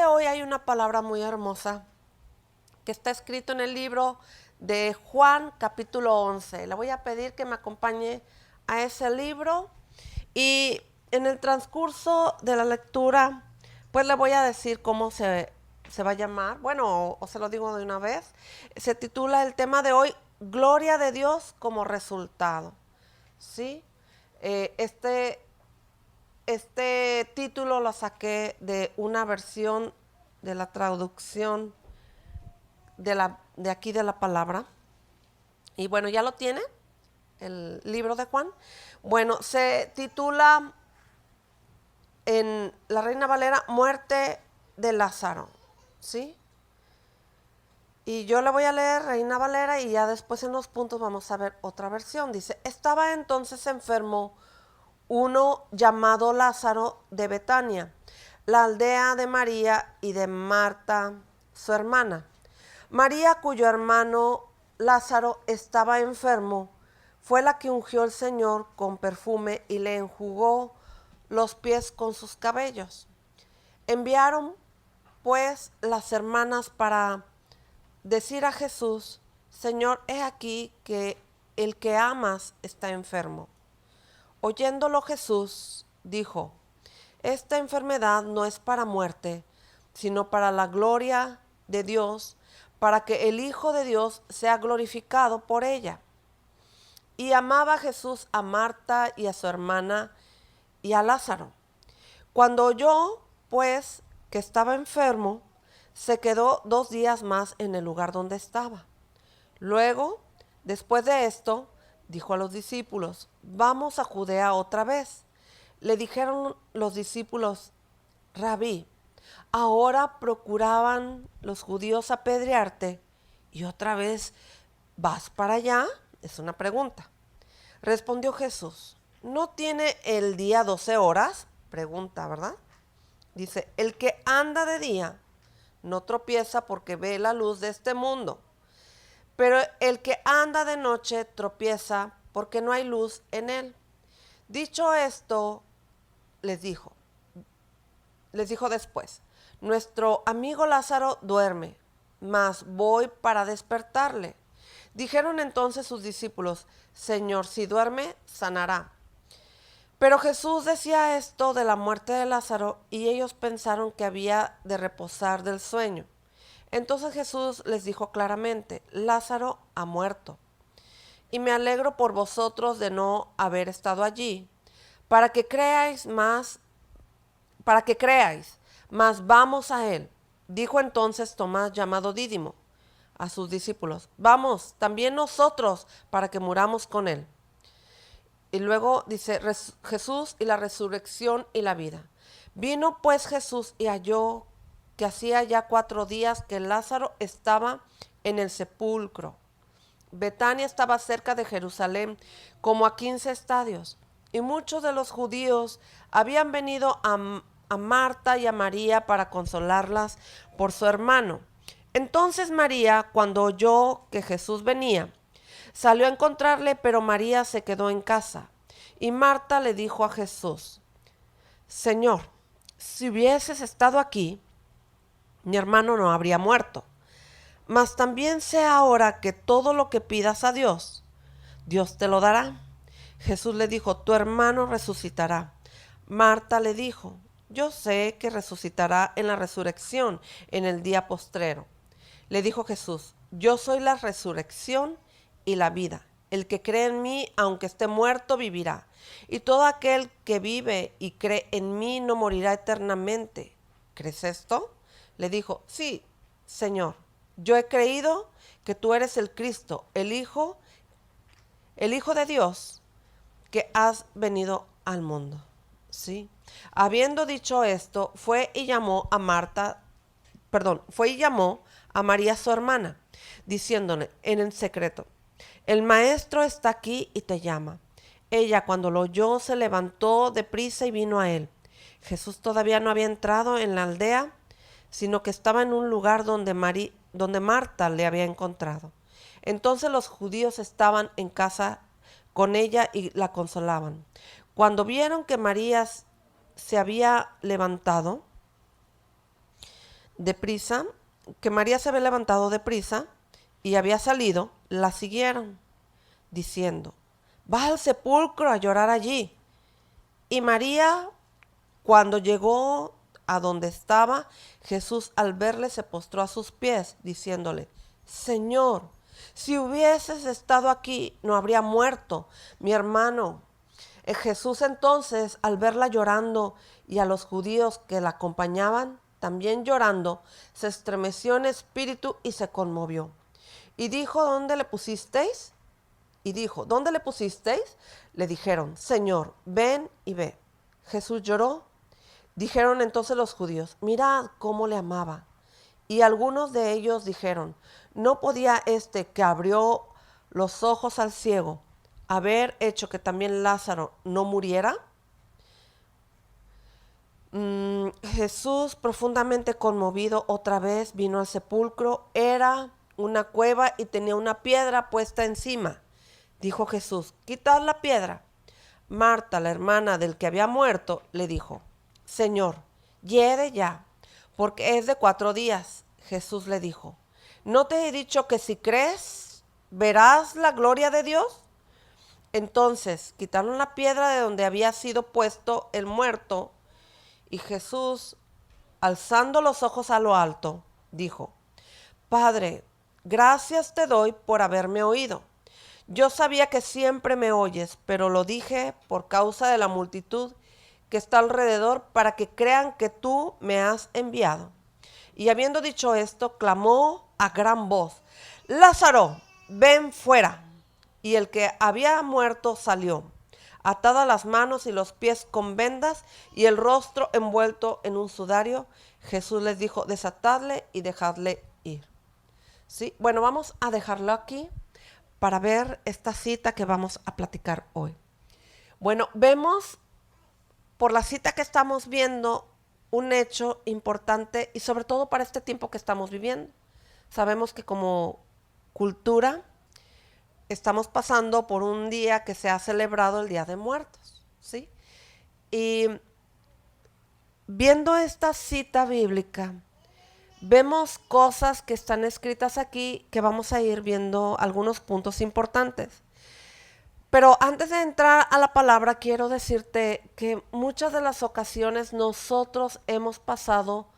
de hoy hay una palabra muy hermosa que está escrito en el libro de Juan capítulo 11. Le voy a pedir que me acompañe a ese libro y en el transcurso de la lectura pues le voy a decir cómo se va a llamar. Bueno, o se lo digo de una vez. Se titula el tema de hoy, Gloria de Dios como resultado. ¿Sí? Eh, este, este título lo saqué de una versión de la traducción de aquí de la palabra. Y bueno, ya lo tiene, el libro de Juan. Bueno, se titula en la Reina Valera, Muerte de Lázaro. ¿Sí? Y yo le voy a leer Reina Valera y ya después en los puntos vamos a ver otra versión. Dice, estaba entonces enfermo uno llamado Lázaro de Betania, la aldea de María y de Marta, su hermana. María, cuyo hermano Lázaro estaba enfermo, fue la que ungió al Señor con perfume y le enjugó los pies con sus cabellos. Enviaron pues las hermanas para decir a Jesús, Señor, he aquí que el que amas está enfermo. Oyéndolo Jesús dijo, esta enfermedad no es para muerte, sino para la gloria de Dios, para que el Hijo de Dios sea glorificado por ella. Y amaba Jesús a Marta y a su hermana y a Lázaro. Cuando oyó, pues, que estaba enfermo, se quedó 2 días más en el lugar donde estaba. Luego, después de esto, dijo a los discípulos, vamos a Judea otra vez. Le dijeron los discípulos, Rabí, ahora procuraban los judíos apedrearte y otra vez vas para allá. Es una pregunta. Respondió Jesús, ¿no tiene el día 12 horas? Pregunta, ¿verdad? Dice, el que anda de día no tropieza porque ve la luz de este mundo. Pero el que anda de noche tropieza porque no hay luz en él. Dicho esto, les dijo después, nuestro amigo Lázaro duerme, mas voy para despertarle. Dijeron entonces sus discípulos, Señor, si duerme, sanará. Pero Jesús decía esto de la muerte de Lázaro y ellos pensaron que había de reposar del sueño. Entonces Jesús les dijo claramente, Lázaro ha muerto. Y me alegro por vosotros de no haber estado allí, para que creáis, mas vamos a él. Dijo entonces Tomás, llamado Dídimo, a sus discípulos, vamos también nosotros para que muramos con él. Y luego dice, Jesús y la resurrección y la vida. Vino pues Jesús y halló que hacía ya 4 días que Lázaro estaba en el sepulcro. Betania estaba cerca de Jerusalén, como a 15 estadios, y muchos de los judíos habían venido a Marta y a María para consolarlas por su hermano. Entonces María, cuando oyó que Jesús venía, salió a encontrarle, pero María se quedó en casa. Y Marta le dijo a Jesús, Señor, si hubieses estado aquí, mi hermano no habría muerto. Mas también sé ahora que todo lo que pidas a Dios, Dios te lo dará. Jesús le dijo, tu hermano resucitará. Marta le dijo, yo sé que resucitará en la resurrección, en el día postrero. Le dijo Jesús, yo soy la resurrección y la vida. El que cree en mí, aunque esté muerto, vivirá. Y todo aquel que vive y cree en mí no morirá eternamente. ¿Crees esto? Le dijo, sí, Señor. Yo he creído que tú eres el Cristo, el Hijo de Dios, que has venido al mundo. ¿Sí? Habiendo dicho esto, fue y llamó a María su hermana, diciéndole en el secreto, el maestro está aquí y te llama. Ella, cuando lo oyó, se levantó deprisa y vino a él. Jesús todavía no había entrado en la aldea, sino que estaba en un lugar donde Marta le había encontrado. Entonces los judíos estaban en casa con ella y la consolaban. Cuando vieron que María se había levantado, deprisa, que María se había levantado deprisa y había salido, la siguieron, diciendo, va al sepulcro a llorar allí. Y María, cuando llegó a donde estaba Jesús, al verle se postró a sus pies, diciéndole, Señor, si hubieses estado aquí, no habría muerto mi hermano. Jesús entonces, al verla llorando y a los judíos que la acompañaban, también llorando, se estremeció en espíritu y se conmovió. Y dijo, ¿dónde le pusisteis? Y dijo, ¿dónde le pusisteis? Le dijeron, Señor, ven y ve. Jesús lloró. Dijeron entonces los judíos, mirad cómo le amaba. Y algunos de ellos dijeron, ¿no podía este que abrió los ojos al ciego haber hecho que también Lázaro no muriera? Jesús, profundamente conmovido, otra vez vino al sepulcro. Era una cueva y tenía una piedra puesta encima. Dijo Jesús, quitad la piedra. Marta, la hermana del que había muerto, le dijo, Señor, hiede ya, porque es de 4 días. Jesús le dijo, ¿no te he dicho que si crees, verás la gloria de Dios? Entonces quitaron la piedra de donde había sido puesto el muerto, y Jesús, alzando los ojos a lo alto, dijo, Padre, gracias te doy por haberme oído. Yo sabía que siempre me oyes, pero lo dije por causa de la multitud que está alrededor, para que crean que tú me has enviado. Y habiendo dicho esto, clamó a gran voz, Lázaro, ven fuera. Y el que había muerto salió, atadas las manos y los pies con vendas y el rostro envuelto en un sudario. Jesús les dijo, desatadle y dejadle ir. ¿Sí? Bueno, vamos a dejarlo aquí para ver esta cita que vamos a platicar hoy. Bueno, vemos por la cita que estamos viendo un hecho importante y sobre todo para este tiempo que estamos viviendo. Sabemos que como cultura estamos pasando por un día que se ha celebrado el Día de Muertos, ¿sí? Y viendo esta cita bíblica, vemos cosas que están escritas aquí que vamos a ir viendo algunos puntos importantes. Pero antes de entrar a la palabra, quiero decirte que muchas de las ocasiones nosotros hemos pasado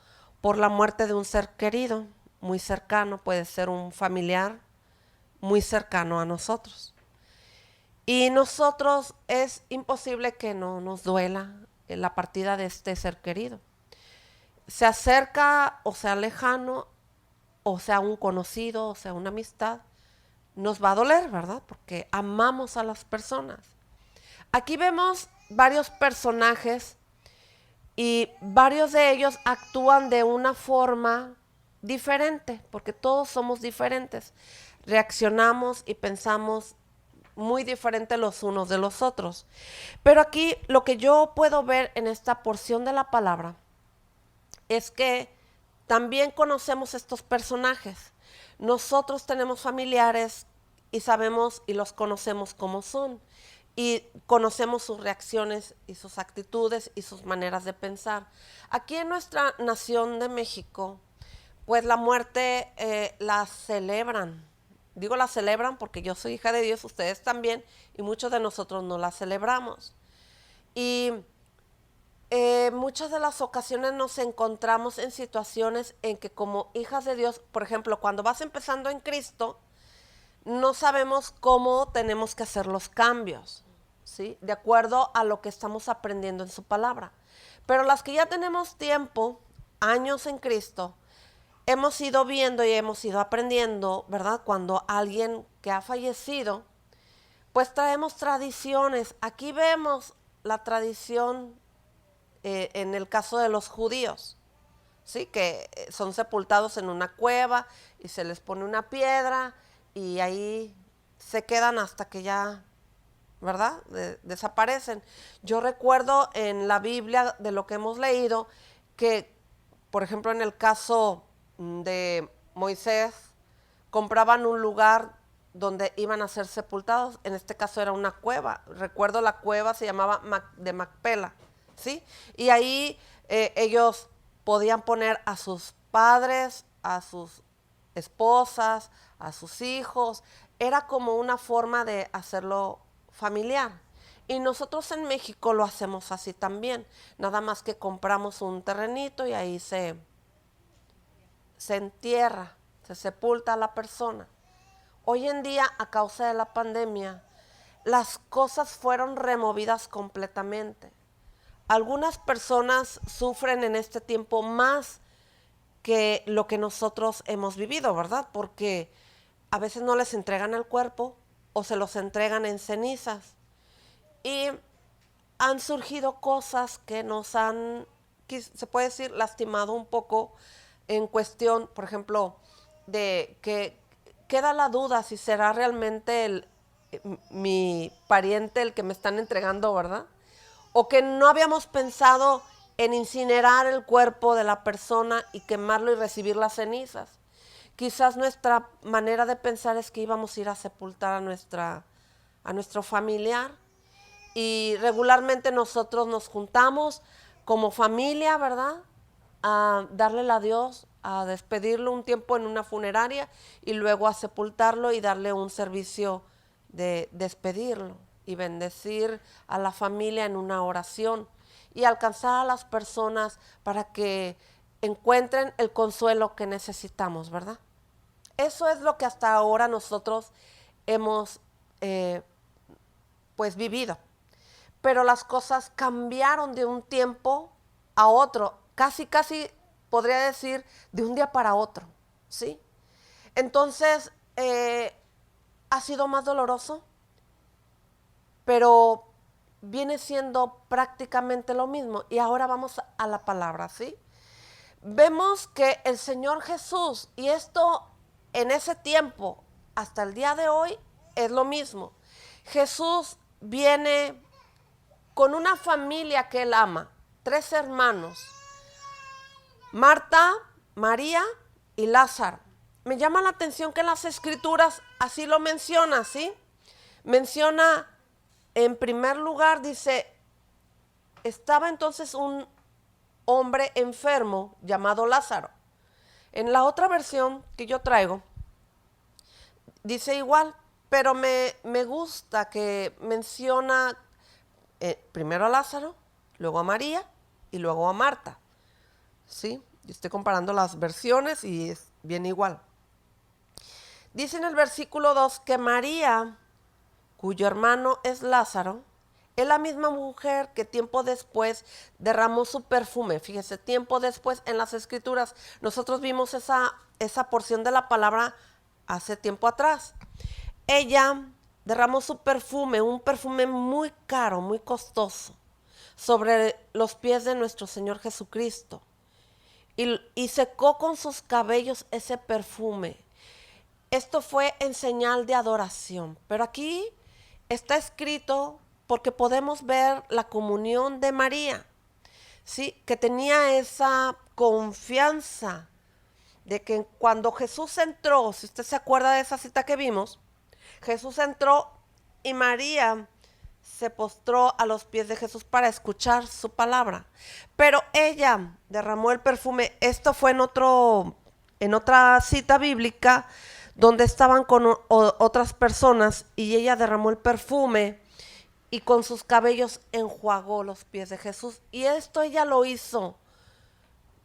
por la muerte de un ser querido, muy cercano, puede ser un familiar muy cercano a nosotros. Y nosotros es imposible que no nos duela la partida de este ser querido. Sea cerca o sea lejano, o sea un conocido, o sea una amistad, nos va a doler, ¿verdad? Porque amamos a las personas. Aquí vemos varios personajes y varios de ellos actúan de una forma diferente, porque todos somos diferentes. Reaccionamos y pensamos muy diferente los unos de los otros. Pero aquí lo que yo puedo ver en esta porción de la palabra es que también conocemos estos personajes. Nosotros tenemos familiares y sabemos y los conocemos como son. Y conocemos sus reacciones y sus actitudes y sus maneras de pensar. Aquí en nuestra nación de México, pues la muerte la celebran. Digo la celebran porque yo soy hija de Dios, ustedes también, y muchos de nosotros no la celebramos. Y muchas de las ocasiones nos encontramos en situaciones en que como hijas de Dios, por ejemplo, cuando vas empezando en Cristo, no sabemos cómo tenemos que hacer los cambios, ¿sí? De acuerdo a lo que estamos aprendiendo en su palabra. Pero las que ya tenemos tiempo, años en Cristo, hemos ido viendo y hemos ido aprendiendo, ¿verdad? Cuando alguien que ha fallecido, pues traemos tradiciones. Aquí vemos la tradición en el caso de los judíos, ¿sí? Que son sepultados en una cueva y se les pone una piedra y ahí se quedan hasta que ya, ¿verdad? Desaparecen. Yo recuerdo en la Biblia de lo que hemos leído que, por ejemplo, en el caso de Moisés, compraban un lugar donde iban a ser sepultados. En este caso era una cueva. Recuerdo la cueva se llamaba de Macpela, ¿sí? Y ahí ellos podían poner a sus padres, a sus esposas, a sus hijos. Era como una forma de hacerlo familiar. Y nosotros en México lo hacemos así también. Nada más que compramos un terrenito y ahí se entierra, se sepulta a la persona. Hoy en día, a causa de la pandemia, las cosas fueron removidas completamente. Algunas personas sufren en este tiempo más que lo que nosotros hemos vivido, ¿verdad? Porque a veces no les entregan el cuerpo o se los entregan en cenizas. Y han surgido cosas que nos han, se puede decir, lastimado un poco en cuestión, por ejemplo, de que queda la duda si será realmente mi pariente el que me están entregando, ¿verdad? O que no habíamos pensado en incinerar el cuerpo de la persona y quemarlo y recibir las cenizas. Quizás nuestra manera de pensar es que íbamos a ir a sepultar a nuestro familiar, y regularmente nosotros nos juntamos como familia, ¿verdad? A darle a Dios, a despedirlo un tiempo en una funeraria y luego a sepultarlo y darle un servicio de despedirlo y bendecir a la familia en una oración y alcanzar a las personas para que encuentren el consuelo que necesitamos, ¿verdad? Eso es lo que hasta ahora nosotros hemos pues vivido. Pero las cosas cambiaron de un tiempo a otro, casi podría decir de un día para otro, ¿sí? Entonces, ha sido más doloroso, pero viene siendo prácticamente lo mismo. Y ahora vamos a la palabra, ¿sí? Vemos que el Señor Jesús, y esto en ese tiempo hasta el día de hoy es lo mismo. Jesús viene con una familia que él ama, 3 hermanos, Marta, María y Lázaro. Me llama la atención que en las escrituras así lo menciona, ¿sí? Menciona en primer lugar, dice, estaba entonces un hombre enfermo llamado Lázaro. En la otra versión que yo traigo, dice igual, pero me gusta que menciona primero a Lázaro, luego a María y luego a Marta. ¿Sí? Yo estoy comparando las versiones y es bien igual. Dice en el versículo 2 que María, cuyo hermano es Lázaro, es la misma mujer que tiempo después derramó su perfume. Fíjese, tiempo después en las escrituras. Nosotros vimos esa porción de la palabra hace tiempo atrás. Ella derramó su perfume, un perfume muy caro, muy costoso, sobre los pies de nuestro Señor Jesucristo. Y secó con sus cabellos ese perfume. Esto fue en señal de adoración. Pero aquí está escrito porque podemos ver la comunión de María, ¿sí? Que tenía esa confianza de que cuando Jesús entró, si usted se acuerda de esa cita que vimos, Jesús entró y María se postró a los pies de Jesús para escuchar su palabra. Pero ella derramó el perfume. Esto fue en otra cita bíblica donde estaban con otras personas y ella derramó el perfume y con sus cabellos enjuagó los pies de Jesús. Y esto ella lo hizo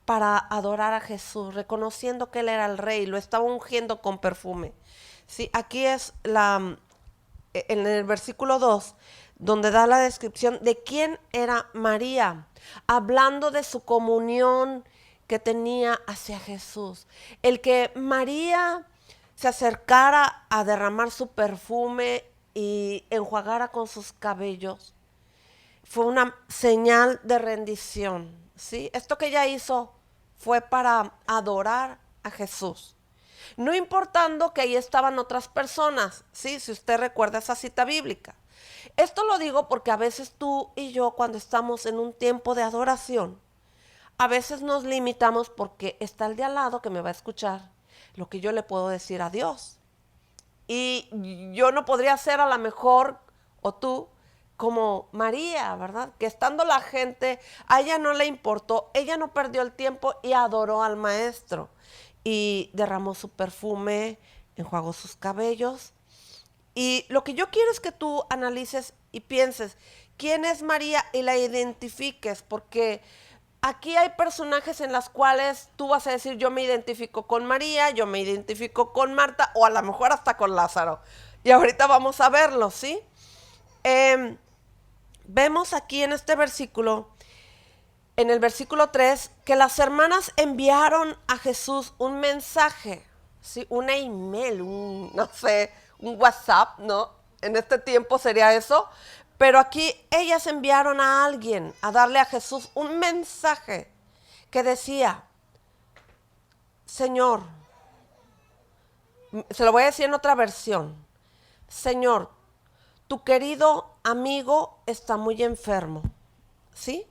para adorar a Jesús, reconociendo que él era el rey, lo estaba ungiendo con perfume. Sí, aquí es en el versículo 2, donde da la descripción de quién era María, hablando de su comunión que tenía hacia Jesús. El que María se acercara a derramar su perfume y enjuagara con sus cabellos fue una señal de rendición, ¿sí? Esto que ella hizo fue para adorar a Jesús. No importando que ahí estaban otras personas, ¿sí? Si usted recuerda esa cita bíblica. Esto lo digo porque a veces tú y yo, cuando estamos en un tiempo de adoración, a veces nos limitamos porque está el de al lado que me va a escuchar lo que yo le puedo decir a Dios. Y yo no podría ser a lo mejor, o tú, como María, ¿verdad? Que estando la gente, a ella no le importó, ella no perdió el tiempo y adoró al maestro. Y derramó su perfume, enjuagó sus cabellos. Y lo que yo quiero es que tú analices y pienses, ¿quién es María? Y la identifiques, porque aquí hay personajes en los cuales tú vas a decir, yo me identifico con María, yo me identifico con Marta, o a lo mejor hasta con Lázaro. Y ahorita vamos a verlo, ¿sí? Vemos aquí en este versículo, en el versículo 3, que las hermanas enviaron a Jesús un mensaje, ¿sí? Una email, no sé, un WhatsApp, ¿no? En este tiempo sería eso. Pero aquí ellas enviaron a alguien a darle a Jesús un mensaje que decía, Señor, se lo voy a decir en otra versión, Señor, tu querido amigo está muy enfermo, ¿sí?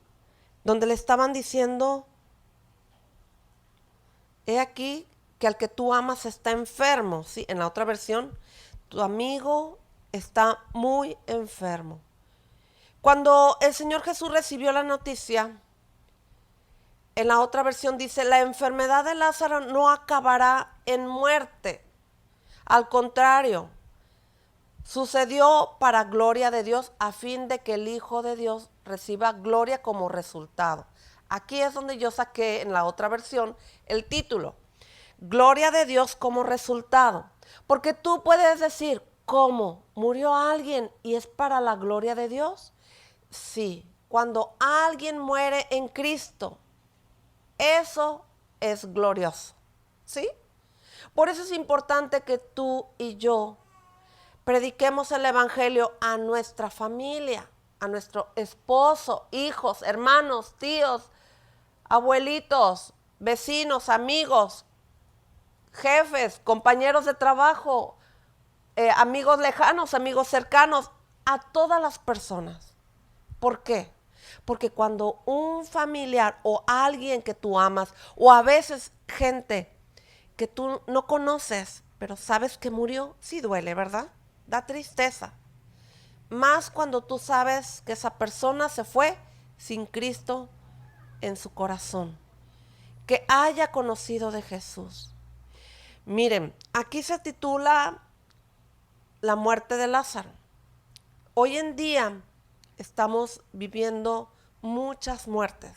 Donde le estaban diciendo, he aquí que al que tú amas está enfermo, ¿sí? En la otra versión, tu amigo está muy enfermo. Cuando el Señor Jesús recibió la noticia, en la otra versión dice, la enfermedad de Lázaro no acabará en muerte. Al contrario, sucedió para gloria de Dios a fin de que el Hijo de Dios reciba gloria como resultado. Aquí es donde yo saqué en la otra versión el título, gloria de Dios como resultado. Porque tú puedes decir, ¿cómo? ¿Murió alguien y es para la gloria de Dios? Sí, cuando alguien muere en Cristo, eso es glorioso, ¿sí? Por eso es importante que tú y yo prediquemos el evangelio a nuestra familia, a nuestro esposo, hijos, hermanos, tíos, abuelitos, vecinos, amigos, jefes, compañeros de trabajo, amigos lejanos, amigos cercanos, a todas las personas. ¿Por qué? Porque cuando un familiar o alguien que tú amas, o a veces gente que tú no conoces, pero sabes que murió, sí duele, ¿verdad? Da tristeza. Más cuando tú sabes que esa persona se fue sin Cristo en su corazón, que haya conocido de Jesús. Miren, aquí se titula La muerte de Lázaro. Hoy en día estamos viviendo muchas muertes.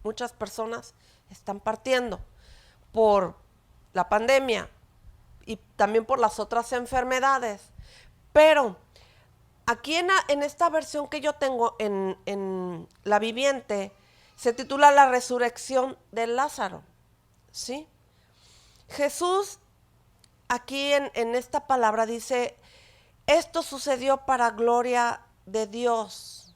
Muchas personas están partiendo por la pandemia y también por las otras enfermedades. Pero aquí en esta versión que yo tengo en la viviente, se titula La resurrección de Lázaro. ¿Sí? Jesús aquí en esta palabra dice, esto sucedió para gloria de Dios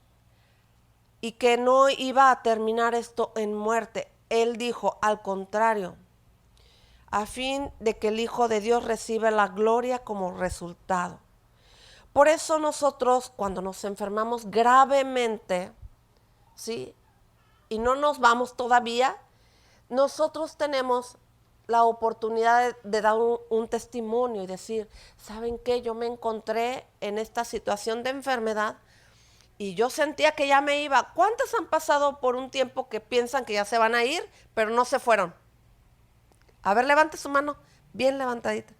y que no iba a terminar esto en muerte. Él dijo, al contrario, a fin de que el Hijo de Dios reciba la gloria como resultado. Por eso nosotros cuando nos enfermamos gravemente, ¿sí? Y no nos vamos todavía, nosotros tenemos la oportunidad de dar un testimonio y decir, ¿saben qué? Yo me encontré en esta situación de enfermedad y yo sentía que ya me iba. ¿Cuántas han pasado por un tiempo que piensan que ya se van a ir, pero no se fueron? A ver, levante su mano, bien levantadita.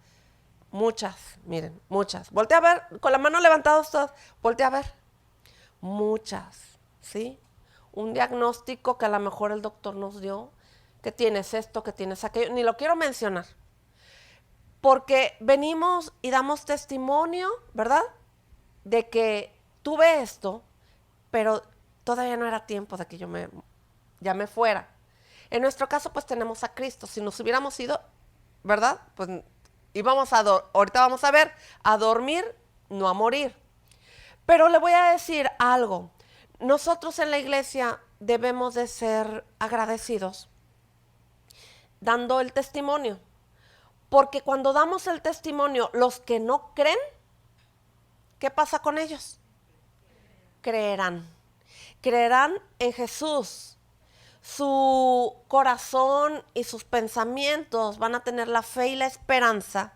Muchas, miren, muchas. Voltea a ver, con la mano levantada todas, voltea a ver. Muchas, ¿sí? Un diagnóstico que a lo mejor el doctor nos dio, que tienes esto, que tienes aquello, ni lo quiero mencionar. Porque venimos y damos testimonio, ¿verdad? De que tuve esto, pero todavía no era tiempo de que ya me fuera. En nuestro caso, pues tenemos a Cristo. Si nos hubiéramos ido, ¿verdad? Pues íbamos ahorita vamos a ver, a dormir, no a morir. Pero le voy a decir algo. Nosotros en la iglesia debemos de ser agradecidos dando el testimonio. Porque cuando damos el testimonio, los que no creen, ¿qué pasa con ellos? Creerán. Creerán en Jesús. Su corazón y sus pensamientos van a tener la fe y la esperanza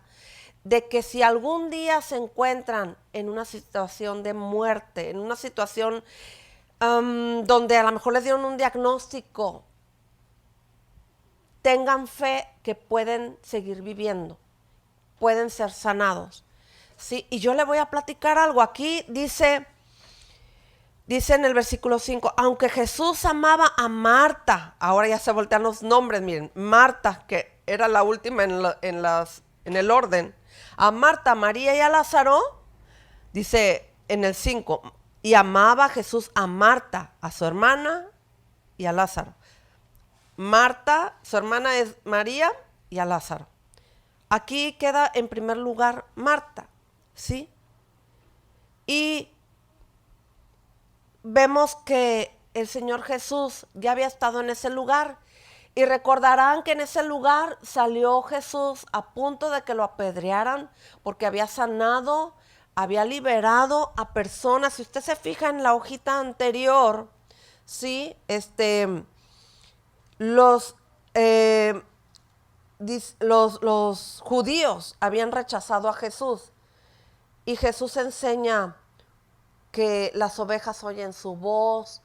de que si algún día se encuentran en una situación de muerte, en una situación donde a lo mejor les dieron un diagnóstico, tengan fe que pueden seguir viviendo, pueden ser sanados. ¿Sí? Y yo le voy a platicar algo. Aquí dice en el versículo 5, aunque Jesús amaba a Marta, ahora ya se voltean los nombres, miren, Marta, que era la última en el orden, a Marta, María y a Lázaro, dice en el 5, y amaba Jesús a Marta, a su hermana y a Lázaro. Marta, su hermana es María, y a Lázaro. Aquí queda en primer lugar Marta, ¿sí? Y vemos que el Señor Jesús ya había estado en ese lugar. Y recordarán que en ese lugar salió Jesús a punto de que lo apedrearan porque había sanado, había liberado a personas. Si usted se fija en la hojita anterior, ¿sí? Los judíos habían rechazado a Jesús. Y Jesús enseña que las ovejas oyen su voz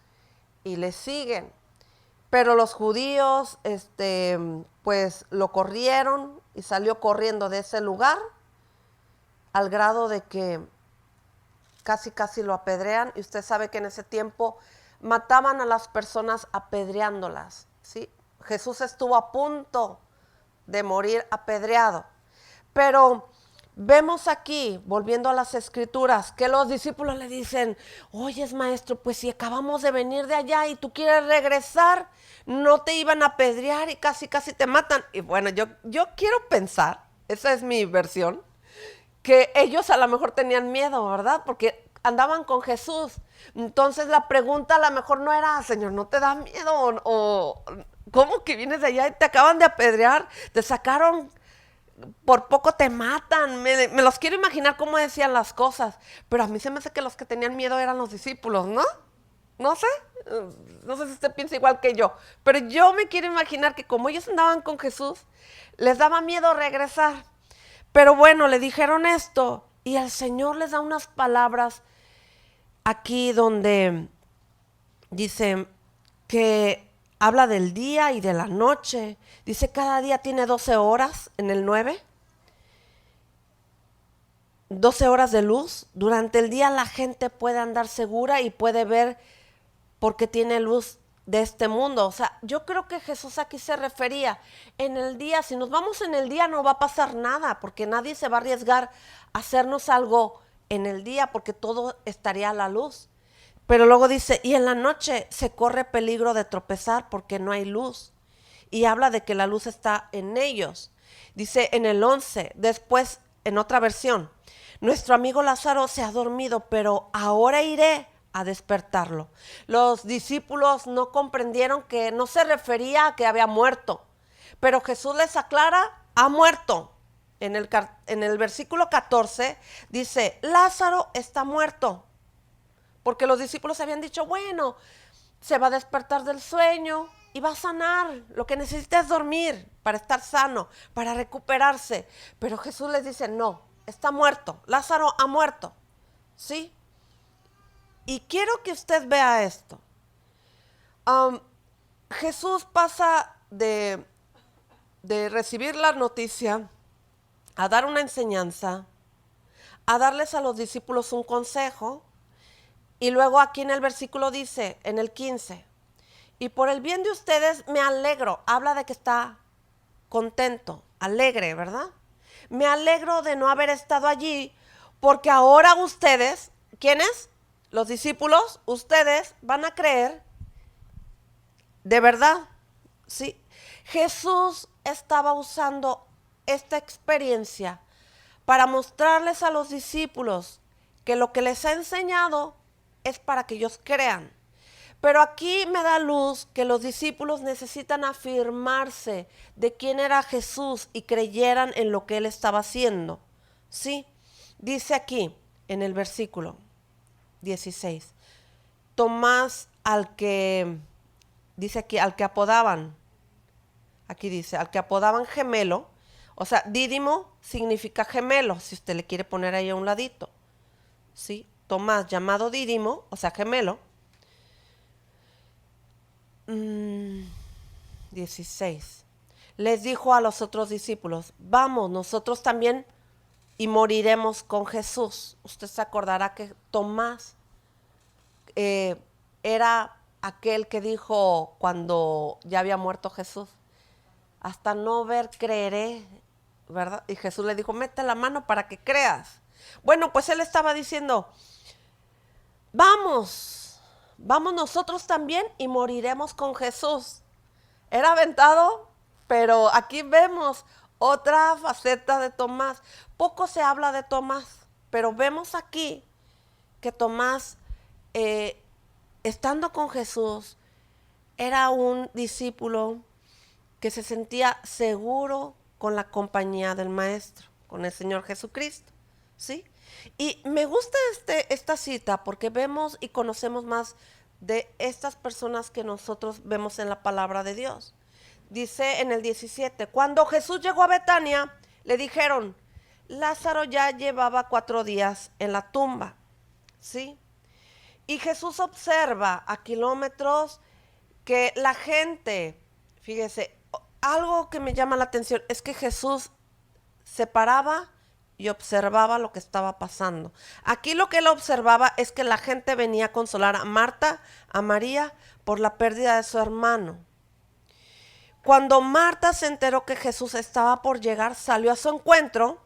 y le siguen. Pero los judíos, pues lo corrieron y salió corriendo de ese lugar al grado de que casi lo apedrean. Y usted sabe que en ese tiempo mataban a las personas apedreándolas, ¿sí? Jesús estuvo a punto de morir apedreado. Pero vemos aquí, volviendo a las escrituras, que los discípulos le dicen, oye, maestro, pues si acabamos de venir de allá y tú quieres regresar, no te iban a apedrear y casi te matan. Y bueno, yo quiero pensar, esa es mi versión, que ellos a lo mejor tenían miedo, ¿verdad? Porque andaban con Jesús. Entonces la pregunta a lo mejor no era, Señor, ¿no te da miedo? O ¿cómo que vienes de allá y te acaban de apedrear? Te sacaron, por poco te matan. Me los quiero imaginar cómo decían las cosas. Pero a mí se me hace que los que tenían miedo eran los discípulos, ¿no? No sé. No sé si usted piensa igual que yo. Pero yo me quiero imaginar que como ellos andaban con Jesús, les daba miedo regresar. Pero bueno, le dijeron esto. Y el Señor les da unas palabras aquí donde dice que habla del día y de la noche. Dice cada día tiene 12 horas en el 9. 12 horas de luz. Durante el día la gente puede andar segura y puede ver porque tiene luz de este mundo. O sea, yo creo que Jesús aquí se refería en el día. Si nos vamos en el día no va a pasar nada porque nadie se va a arriesgar a hacernos algo en el día porque todo estaría a la luz. Pero luego dice, y en la noche se corre peligro de tropezar porque no hay luz. Y habla de que la luz está en ellos. Dice en el 11, después en otra versión, nuestro amigo Lázaro se ha dormido, pero ahora iré a despertarlo. Los discípulos no comprendieron que no se refería a que había muerto. Pero Jesús les aclara, ha muerto. En el versículo 14 dice, Lázaro está muerto. Porque los discípulos habían dicho, bueno, se va a despertar del sueño y va a sanar. Lo que necesita es dormir para estar sano, para recuperarse. Pero Jesús les dice, no, está muerto. Lázaro ha muerto. ¿Sí? Y quiero que usted vea esto. Jesús pasa de recibir la noticia a dar una enseñanza, a darles a los discípulos un consejo. Y luego aquí en el versículo dice, en el 15, y por el bien de ustedes me alegro. Habla de que está contento, alegre, ¿verdad? Me alegro de no haber estado allí, porque ahora ustedes, ¿quiénes? Los discípulos, ustedes van a creer de verdad, ¿sí? Jesús estaba usando esta experiencia para mostrarles a los discípulos que lo que les ha enseñado es para que ellos crean. Pero aquí me da luz que los discípulos necesitan afirmarse de quién era Jesús y creyeran en lo que él estaba haciendo. ¿Sí? Dice aquí en el versículo 16, Tomás dice aquí, al que apodaban gemelo, O sea, dídimo significa gemelo, si usted le quiere poner ahí a un ladito. ¿Sí? Tomás, llamado Dídimo, o sea, gemelo. 16. Les dijo a los otros discípulos, vamos, nosotros también y moriremos con Jesús. Usted se acordará que Tomás era aquel que dijo cuando ya había muerto Jesús, hasta no ver creeré, ¿verdad? Y Jesús le dijo, mete la mano para que creas. Bueno, pues él estaba diciendo, vamos nosotros también y moriremos con Jesús. Era aventado, pero aquí vemos otra faceta de Tomás. Poco se habla de Tomás, pero vemos aquí que Tomás, estando con Jesús, era un discípulo que se sentía seguro con la compañía del Maestro, con el Señor Jesucristo, ¿sí? Y me gusta esta cita porque vemos y conocemos más de estas personas que nosotros vemos en la palabra de Dios. Dice en el 17, cuando Jesús llegó a Betania, le dijeron, Lázaro ya llevaba 4 días en la tumba, ¿sí? Y Jesús observa a kilómetros que la gente, fíjese, algo que me llama la atención es que Jesús se paraba y observaba lo que estaba pasando. Aquí lo que él observaba es que la gente venía a consolar a Marta, a María, por la pérdida de su hermano. Cuando Marta se enteró que Jesús estaba por llegar, salió a su encuentro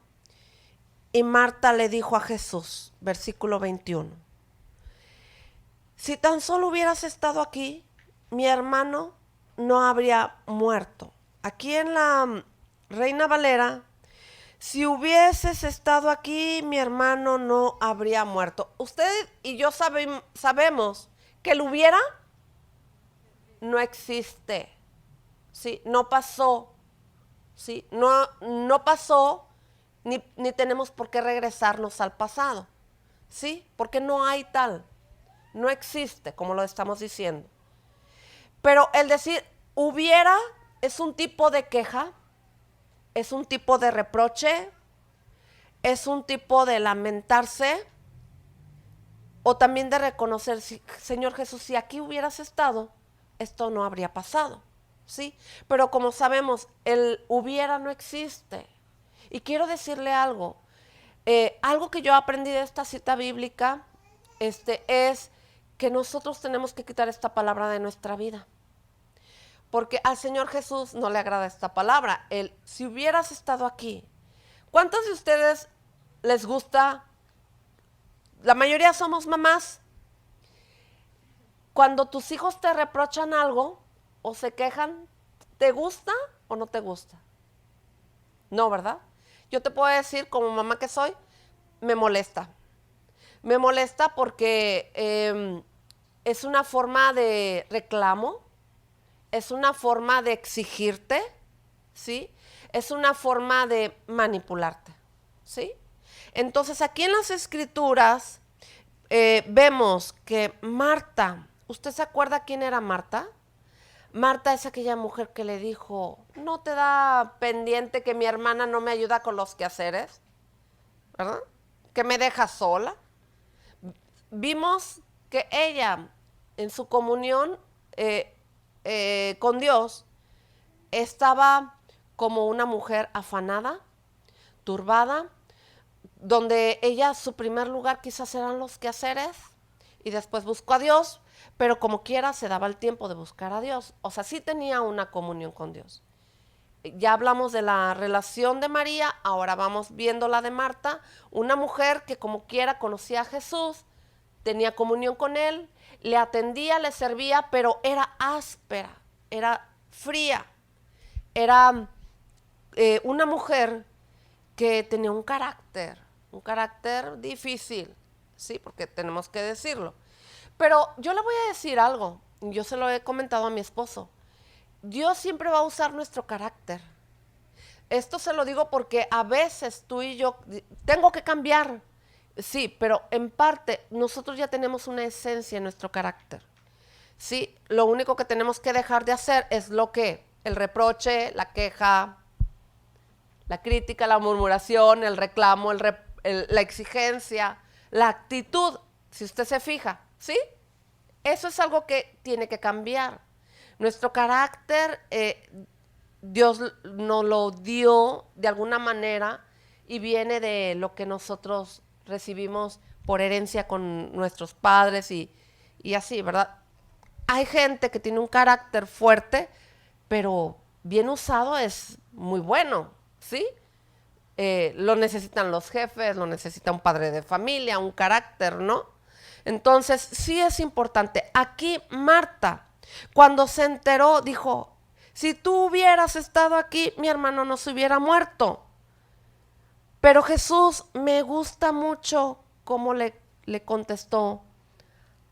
y Marta le dijo a Jesús, versículo 21, si tan solo hubieras estado aquí, mi hermano no habría muerto. Aquí en la Reina Valera, si hubieses estado aquí, mi hermano no habría muerto. Usted y yo sabemos que el hubiera no existe. ¿Sí? No pasó. ¿Sí? No pasó, ni tenemos por qué regresarnos al pasado. ¿Sí? Porque no hay tal. No existe, como lo estamos diciendo. Pero el decir hubiera es un tipo de queja, es un tipo de reproche, es un tipo de lamentarse o también de reconocer, Señor Jesús, si aquí hubieras estado, esto no habría pasado, ¿sí? Pero como sabemos, el hubiera no existe. Y quiero decirle algo, algo que yo aprendí de esta cita bíblica, es que nosotros tenemos que quitar esta palabra de nuestra vida. Porque al Señor Jesús no le agrada esta palabra. Si hubieras estado aquí. ¿Cuántos de ustedes les gusta? La mayoría somos mamás. Cuando tus hijos te reprochan algo o se quejan, ¿te gusta o no te gusta? No, ¿verdad? Yo te puedo decir, como mamá que soy, me molesta. Me molesta porque es una forma de reclamo. Es una forma de exigirte, ¿sí? Es una forma de manipularte, ¿sí? Entonces aquí en las escrituras vemos que Marta, ¿usted se acuerda quién era Marta? Marta es aquella mujer que le dijo, ¿no te da pendiente que mi hermana no me ayuda con los quehaceres? ¿Verdad? Que me deja sola. Vimos que ella en su comunión con Dios, estaba como una mujer afanada, turbada, donde ella su primer lugar quizás eran los quehaceres y después buscó a Dios, pero como quiera se daba el tiempo de buscar a Dios. O sea, sí tenía una comunión con Dios. Ya hablamos de la relación de María, ahora vamos viendo la de Marta, una mujer que como quiera conocía a Jesús, tenía comunión con él, le atendía, le servía, pero era áspera, era fría, era una mujer que tenía un carácter difícil, ¿sí? Porque tenemos que decirlo. Pero yo le voy a decir algo, yo se lo he comentado a mi esposo, Dios siempre va a usar nuestro carácter. Esto se lo digo porque a veces tú y yo tengo que cambiar. Sí, pero en parte nosotros ya tenemos una esencia en nuestro carácter. Sí, lo único que tenemos que dejar de hacer es el reproche, la queja, La crítica, la murmuración, el reclamo, la exigencia, la actitud, si usted se fija, ¿sí? Eso es algo que tiene que cambiar. Nuestro carácter, Dios nos lo dio de alguna manera y viene de lo que nosotros recibimos por herencia con nuestros padres y así, ¿verdad? Hay gente que tiene un carácter fuerte, pero bien usado es muy bueno, ¿sí? Lo necesitan los jefes, lo necesita un padre de familia, un carácter, ¿no? Entonces, sí es importante. Aquí Marta, cuando se enteró, dijo, si tú hubieras estado aquí, mi hermano no se hubiera muerto. Pero Jesús, me gusta mucho cómo le contestó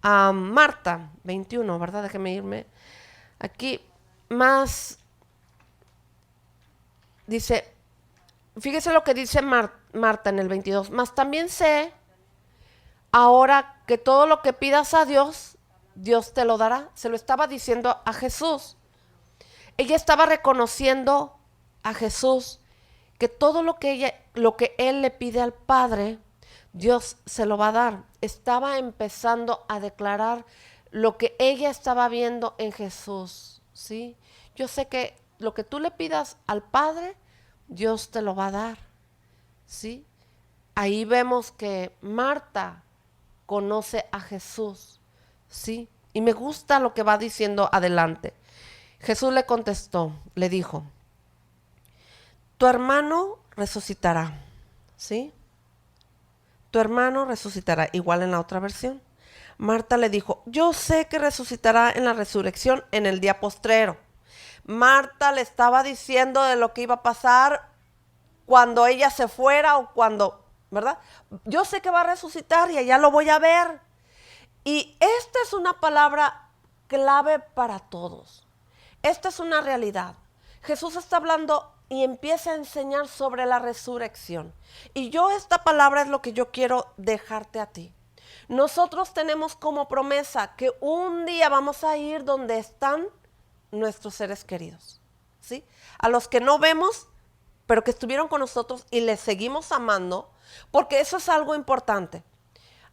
a Marta, 21, ¿verdad? Déjeme irme. Aquí más, dice, fíjese lo que dice Marta en el 22. Mas también sé ahora que todo lo que pidas a Dios, Dios te lo dará. Se lo estaba diciendo a Jesús. Ella estaba reconociendo a Jesús que todo lo que él le pide al Padre, Dios se lo va a dar. Estaba empezando a declarar lo que ella estaba viendo en Jesús, ¿sí? Yo sé que lo que tú le pidas al Padre, Dios te lo va a dar, ¿sí? Ahí vemos que Marta conoce a Jesús, ¿sí? Y me gusta lo que va diciendo adelante. Jesús le contestó, le dijo, tu hermano resucitará, ¿sí? Tu hermano resucitará, igual en la otra versión. Marta le dijo, yo sé que resucitará en la resurrección en el día postrero. Marta le estaba diciendo de lo que iba a pasar cuando ella se fuera o cuando, ¿verdad? Yo sé que va a resucitar y allá lo voy a ver. Y esta es una palabra clave para todos. Esta es una realidad. Jesús está hablando y empieza a enseñar sobre la resurrección. Y esta palabra es lo que yo quiero dejarte a ti. Nosotros tenemos como promesa que un día vamos a ir donde están nuestros seres queridos, ¿sí? A los que no vemos, pero que estuvieron con nosotros y les seguimos amando, porque eso es algo importante.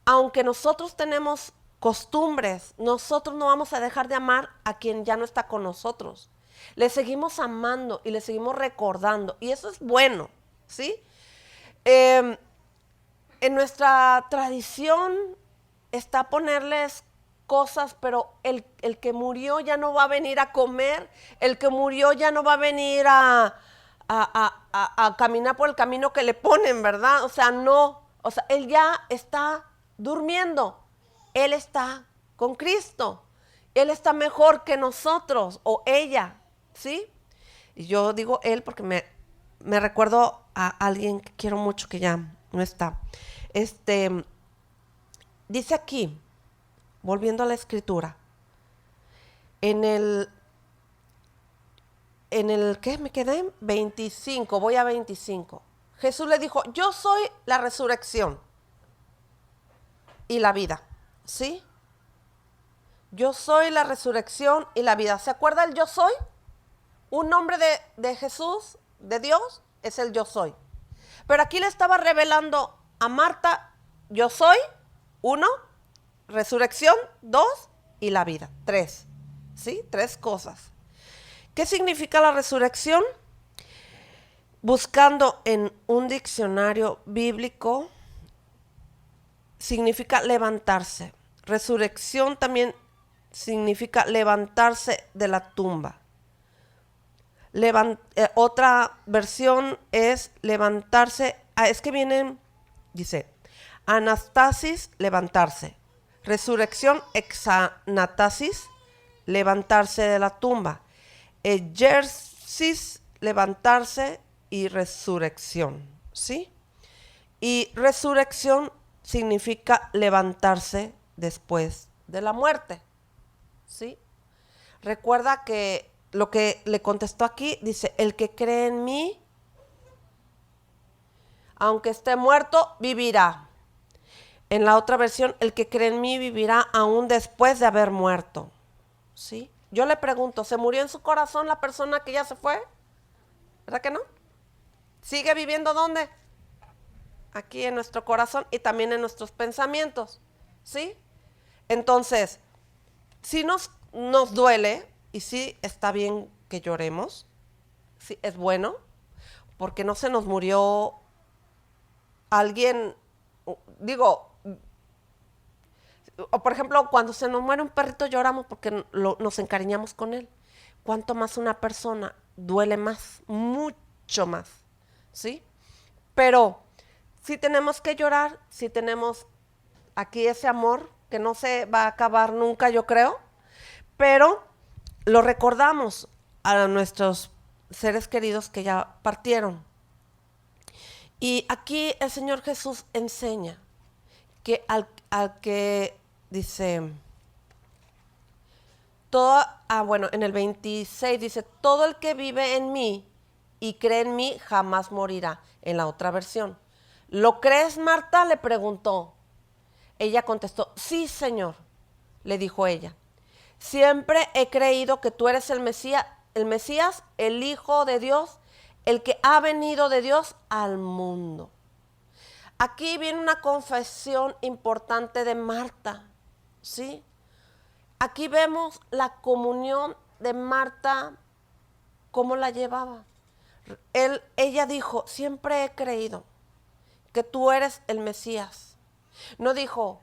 Aunque nosotros tenemos costumbres, nosotros no vamos a dejar de amar a quien ya no está con nosotros. Le seguimos amando y le seguimos recordando. Y eso es bueno, ¿sí? En nuestra tradición está ponerles cosas, pero el que murió ya no va a venir a comer. El que murió ya no va a venir a caminar por el camino que le ponen, ¿verdad? O sea, no. O sea, él ya está durmiendo. Él está con Cristo. Él está mejor que nosotros o ella, ¿sí? Y yo digo él porque me recuerdo a alguien que quiero mucho que ya no está. Dice aquí, volviendo a la escritura, en el ¿qué me quedé? 25, voy a 25. Jesús le dijo, yo soy la resurrección y la vida, ¿sí? Yo soy la resurrección y la vida. ¿Se acuerda el yo soy? Un nombre de Jesús, de Dios, es el yo soy. Pero aquí le estaba revelando a Marta, yo soy, 1, resurrección, 2, y la vida, 3. ¿Sí? 3 cosas. ¿Qué significa la resurrección? Buscando en un diccionario bíblico, significa levantarse. Resurrección también significa levantarse de la tumba. Otra versión es levantarse, es que vienen, dice, anastasis, levantarse. Resurrección, exanatasis, levantarse de la tumba. Egersis, levantarse, y resurrección, ¿sí? Y resurrección significa levantarse después de la muerte, ¿sí? Recuerda que lo que le contestó aquí, dice, el que cree en mí, aunque esté muerto, vivirá. En la otra versión, el que cree en mí vivirá aún después de haber muerto, ¿sí? Yo le pregunto, ¿se murió en su corazón la persona que ya se fue? ¿Verdad que no? ¿Sigue viviendo dónde? Aquí en nuestro corazón y también en nuestros pensamientos, ¿sí? Entonces, si nos duele, y sí está bien que lloremos, sí es bueno, porque no se nos murió alguien, digo, o por ejemplo, cuando se nos muere un perrito lloramos porque nos encariñamos con él. Cuanto más una persona duele más, mucho más, ¿sí? Pero sí tenemos que llorar, sí tenemos aquí ese amor que no se va a acabar nunca, yo creo, pero lo recordamos a nuestros seres queridos que ya partieron. Y aquí el Señor Jesús enseña que al que dice, bueno, en el 26 dice, todo el que vive en mí y cree en mí jamás morirá, en la otra versión. ¿Lo crees, Marta?, le preguntó. Ella contestó, sí, Señor, le dijo ella. Siempre he creído que tú eres el Mesías, el Hijo de Dios, el que ha venido de Dios al mundo. Aquí viene una confesión importante de Marta, ¿sí? Aquí vemos la comunión de Marta, cómo la llevaba. Ella dijo, siempre he creído que tú eres el Mesías. No dijo,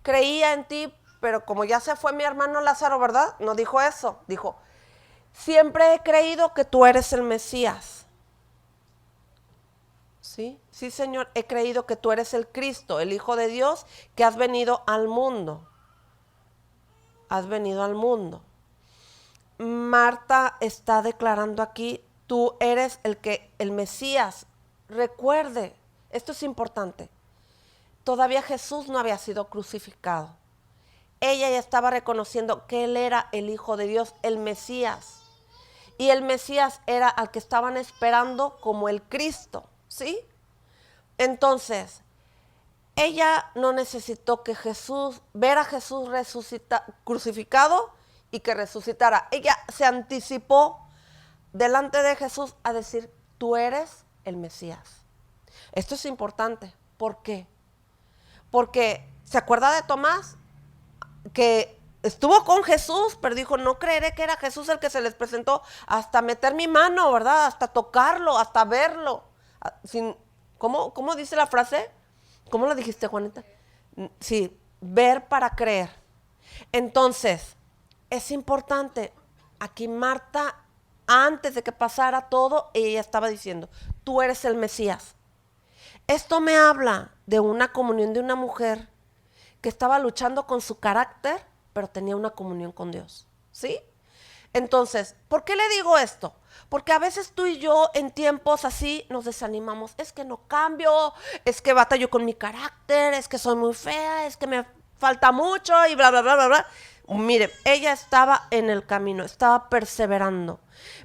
creía en ti, pero como ya se fue mi hermano Lázaro, ¿verdad? No dijo eso. Dijo, siempre he creído que tú eres el Mesías. ¿Sí? Sí, Señor, he creído que tú eres el Cristo, el Hijo de Dios, que has venido al mundo. Has venido al mundo. Marta está declarando aquí, tú eres el Mesías. Recuerde, esto es importante. Todavía Jesús no había sido crucificado. Ella ya estaba reconociendo que Él era el Hijo de Dios, el Mesías. Y el Mesías era al que estaban esperando como el Cristo, ¿sí? Entonces, ella no necesitó que ver a Jesús crucificado y que resucitara. Ella se anticipó delante de Jesús a decir, tú eres el Mesías. Esto es importante. ¿Por qué? Porque, ¿se acuerda de Tomás? Que estuvo con Jesús, pero dijo, no creeré que era Jesús el que se les presentó, hasta meter mi mano, ¿verdad? Hasta tocarlo, hasta verlo. ¿Cómo dice la frase? ¿Cómo lo dijiste, Juanita? Sí, ver para creer. Entonces, es importante. Aquí Marta, antes de que pasara todo, ella estaba diciendo, tú eres el Mesías. Esto me habla de una comunión de una mujer que estaba luchando con su carácter, pero tenía una comunión con Dios, ¿sí? Entonces, ¿por qué le digo esto? Porque a veces tú y yo en tiempos así nos desanimamos. Es que no cambio, es que batallo con mi carácter, es que soy muy fea, es que me falta mucho y bla, bla, bla, bla, bla. Mire, ella estaba en el camino, estaba perseverando.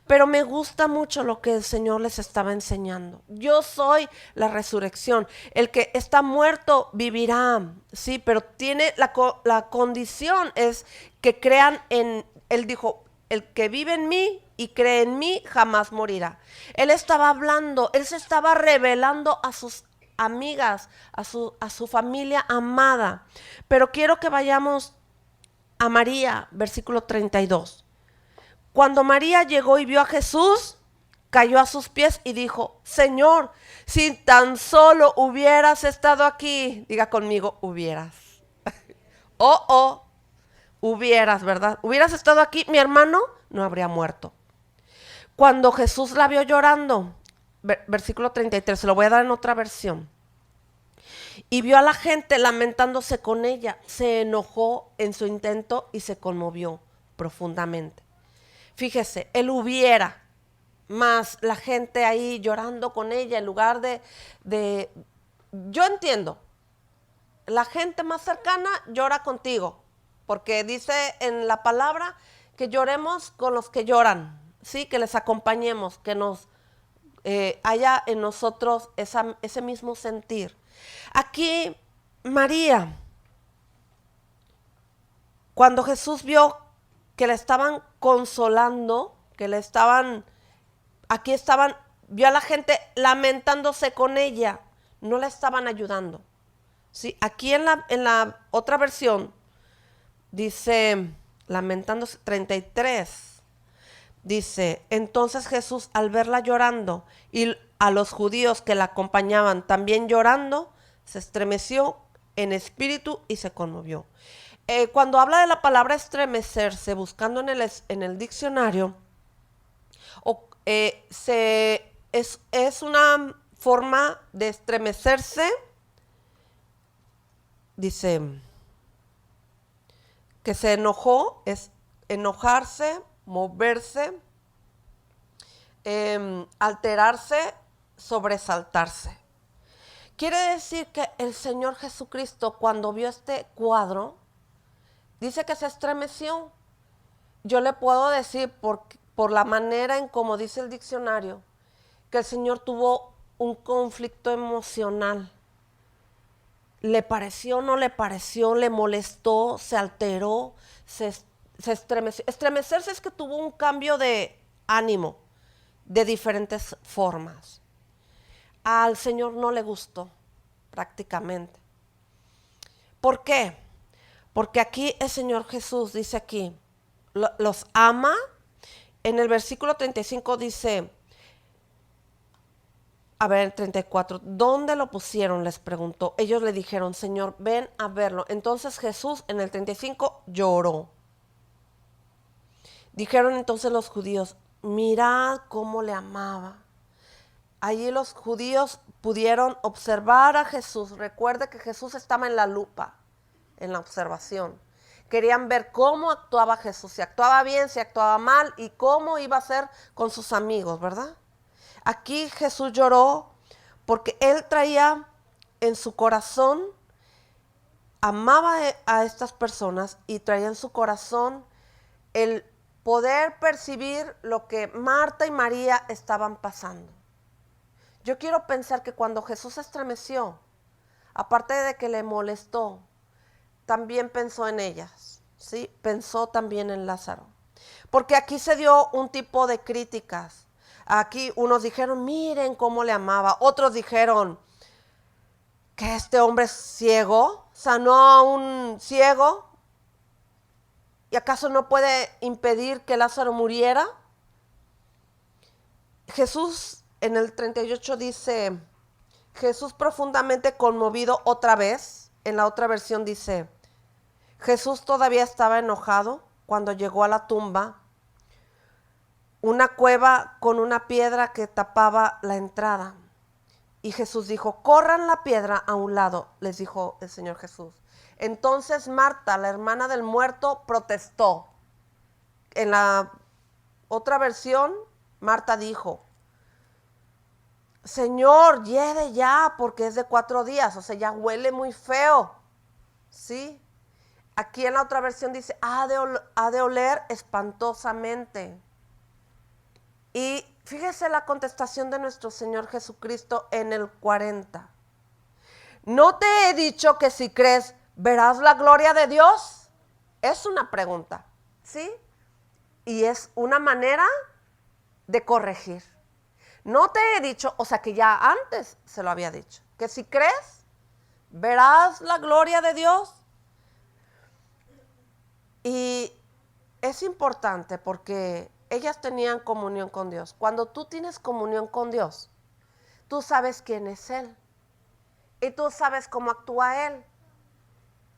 Pero me gusta mucho lo que el Señor les estaba enseñando. Yo soy la resurrección. El que está muerto vivirá, sí, pero tiene la condición es que crean Él dijo, el que vive en mí y cree en mí jamás morirá. Él estaba hablando, Él se estaba revelando a sus amigas, a su familia amada. Pero quiero que vayamos a María, versículo 32. Cuando María llegó y vio a Jesús, cayó a sus pies y dijo, Señor, si tan solo hubieras estado aquí, diga conmigo, hubieras. Hubieras, ¿verdad? Hubieras estado aquí, mi hermano no habría muerto. Cuando Jesús la vio llorando, versículo 33, se lo voy a dar en otra versión, y vio a la gente lamentándose con ella, se enojó en su intento y se conmovió profundamente. Fíjese, él hubiera, más la gente ahí llorando con ella en lugar de yo entiendo, la gente más cercana llora contigo, porque dice en la palabra que lloremos con los que lloran, ¿sí? Que les acompañemos, que nos haya en nosotros ese mismo sentir. Aquí María, cuando Jesús vio que le estaban consolando, que aquí estaban vio a la gente lamentándose con ella, no la estaban ayudando. ¿Sí? Aquí en la otra versión dice, lamentándose, 33, dice, entonces Jesús al verla llorando y a los judíos que la acompañaban también llorando, se estremeció en espíritu y se conmovió. Cuando habla de la palabra estremecerse, buscando en el diccionario, es una forma de estremecerse, dice, que se enojó, es enojarse, moverse, alterarse, sobresaltarse. Quiere decir que el Señor Jesucristo, cuando vio este cuadro, dice que se estremeció. Yo le puedo decir por la manera en como dice el diccionario, que el Señor tuvo un conflicto emocional. ¿Le pareció, no le pareció, le molestó, se alteró, se estremeció? Estremecerse es que tuvo un cambio de ánimo de diferentes formas. Al Señor no le gustó prácticamente. ¿Por qué? Porque aquí el Señor Jesús dice aquí, los ama. En el versículo 35 dice, a ver, 34, ¿dónde lo pusieron?, les preguntó. Ellos le dijeron, Señor, ven a verlo. Entonces Jesús en el 35 lloró. Dijeron entonces los judíos, mirad cómo le amaba. Allí los judíos pudieron observar a Jesús. Recuerde que Jesús estaba en la lupa, en la observación. Querían ver cómo actuaba Jesús, si actuaba bien, si actuaba mal y cómo iba a ser con sus amigos, ¿verdad? Aquí Jesús lloró porque él traía en su corazón, amaba a estas personas y traía en su corazón el poder percibir lo que Marta y María estaban pasando. Yo quiero pensar que cuando Jesús se estremeció, aparte de que le molestó, también pensó en ellas, ¿sí? Pensó también en Lázaro. Porque aquí se dio un tipo de críticas. Aquí unos dijeron, miren cómo le amaba. Otros dijeron que este hombre es ciego, sanó a un ciego. ¿Y acaso no puede impedir que Lázaro muriera? Jesús en el 38 dice, Jesús profundamente conmovido otra vez. En la otra versión dice, Jesús todavía estaba enojado cuando llegó a la tumba, una cueva con una piedra que tapaba la entrada. Y Jesús dijo, corran la piedra a un lado, les dijo el Señor Jesús. Entonces Marta, la hermana del muerto, protestó. En la otra versión, Marta dijo, Señor, hiede ya, porque es de 4 días, o sea, ya huele muy feo, ¿sí? Aquí en la otra versión dice, ha de oler espantosamente. Y fíjese la contestación de nuestro Señor Jesucristo en el 40. ¿No te he dicho que si crees verás la gloria de Dios? Es una pregunta, ¿sí? Y es una manera de corregir. No te he dicho, o sea que ya antes se lo había dicho, que si crees verás la gloria de Dios. Y es importante porque ellas tenían comunión con Dios. Cuando tú tienes comunión con Dios, tú sabes quién es Él y tú sabes cómo actúa Él.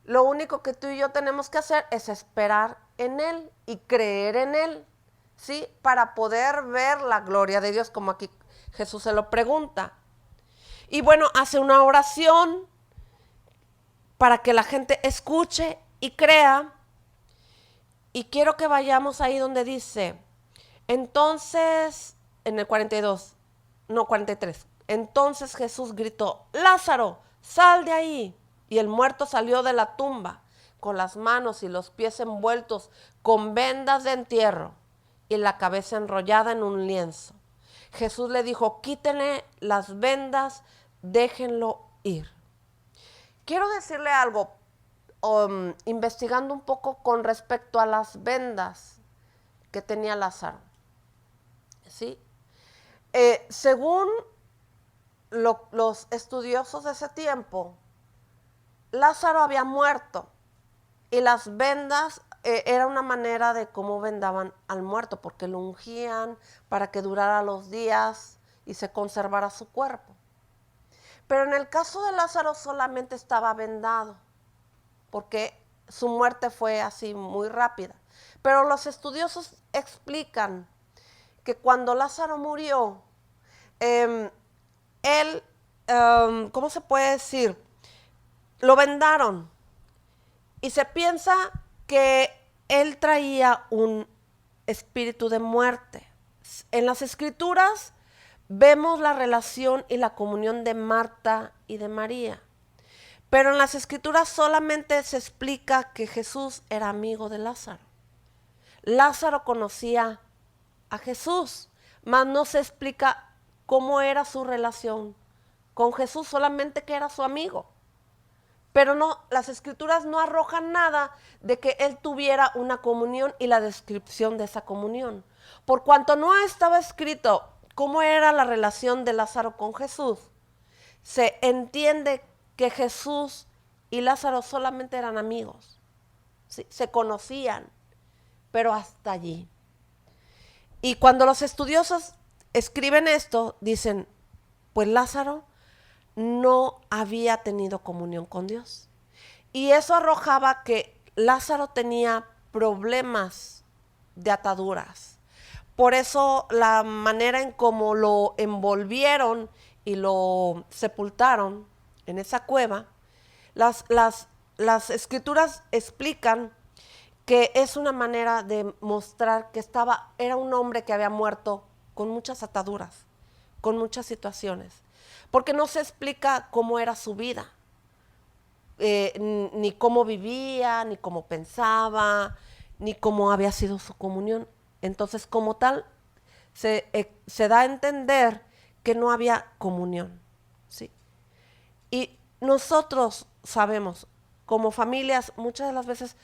Lo único que tú y yo tenemos que hacer es esperar en Él y creer en Él, ¿sí? Para poder ver la gloria de Dios, como aquí Jesús se lo pregunta. Y bueno, hace una oración para que la gente escuche y crea. Y quiero que vayamos ahí donde dice, entonces, en el 42, no 43, entonces Jesús gritó, Lázaro, sal de ahí. Y el muerto salió de la tumba con las manos y los pies envueltos con vendas de entierro y la cabeza enrollada en un lienzo. Jesús le dijo, quítenle las vendas, déjenlo ir. Quiero decirle algo, investigando un poco con respecto a las vendas que tenía Lázaro, ¿sí? Según los estudiosos de ese tiempo, Lázaro había muerto y las vendas era una manera de cómo vendaban al muerto, porque lo ungían para que durara los días y se conservara su cuerpo. Pero en el caso de Lázaro solamente estaba vendado, porque su muerte fue así muy rápida. Pero los estudiosos explican que cuando Lázaro murió, él, ¿cómo se puede decir? Lo vendaron y se piensa que él traía un espíritu de muerte. En las escrituras vemos la relación y la comunión de Marta y de María. Pero en las escrituras solamente se explica que Jesús era amigo de Lázaro. Lázaro conocía a Jesús, mas no se explica cómo era su relación con Jesús, solamente que era su amigo. Pero no, las escrituras no arrojan nada de que él tuviera una comunión y la descripción de esa comunión. Por cuanto no estaba escrito cómo era la relación de Lázaro con Jesús, se entiende que Jesús y Lázaro solamente eran amigos. ¿Sí? Se conocían, pero hasta allí. Y cuando los estudiosos escriben esto, dicen, pues Lázaro no había tenido comunión con Dios. Y eso arrojaba que Lázaro tenía problemas de ataduras. Por eso la manera en cómo lo envolvieron y lo sepultaron en esa cueva, las escrituras explican que es una manera de mostrar que era un hombre que había muerto con muchas ataduras, con muchas situaciones, porque no se explica cómo era su vida, ni cómo vivía, ni cómo pensaba, ni cómo había sido su comunión. Entonces, como tal, se da a entender que no había comunión, ¿sí? Y nosotros sabemos, como familias, muchas de las veces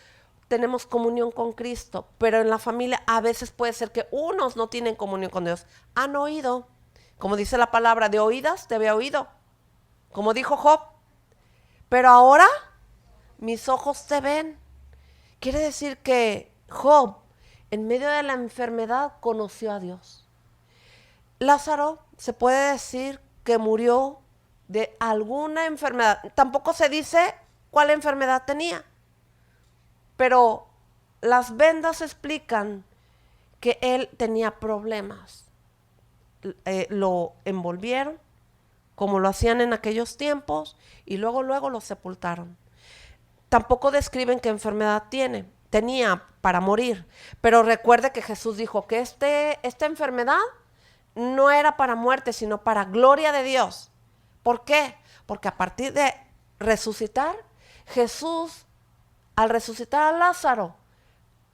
tenemos comunión con Cristo, pero en la familia a veces puede ser que unos no tienen comunión con Dios. Han oído, como dice la palabra, de oídas te había oído, como dijo Job, pero ahora mis ojos te ven. Quiere decir que Job, en medio de la enfermedad, conoció a Dios. Lázaro se puede decir que murió de alguna enfermedad. Tampoco se dice cuál enfermedad tenía, pero las vendas explican que él tenía problemas. Lo envolvieron, como lo hacían en aquellos tiempos, y luego lo sepultaron. Tampoco describen qué enfermedad tenía para morir, pero recuerde que Jesús dijo que esta enfermedad no era para muerte, sino para gloria de Dios. ¿Por qué? Porque a partir de resucitar, Jesús, al resucitar a Lázaro,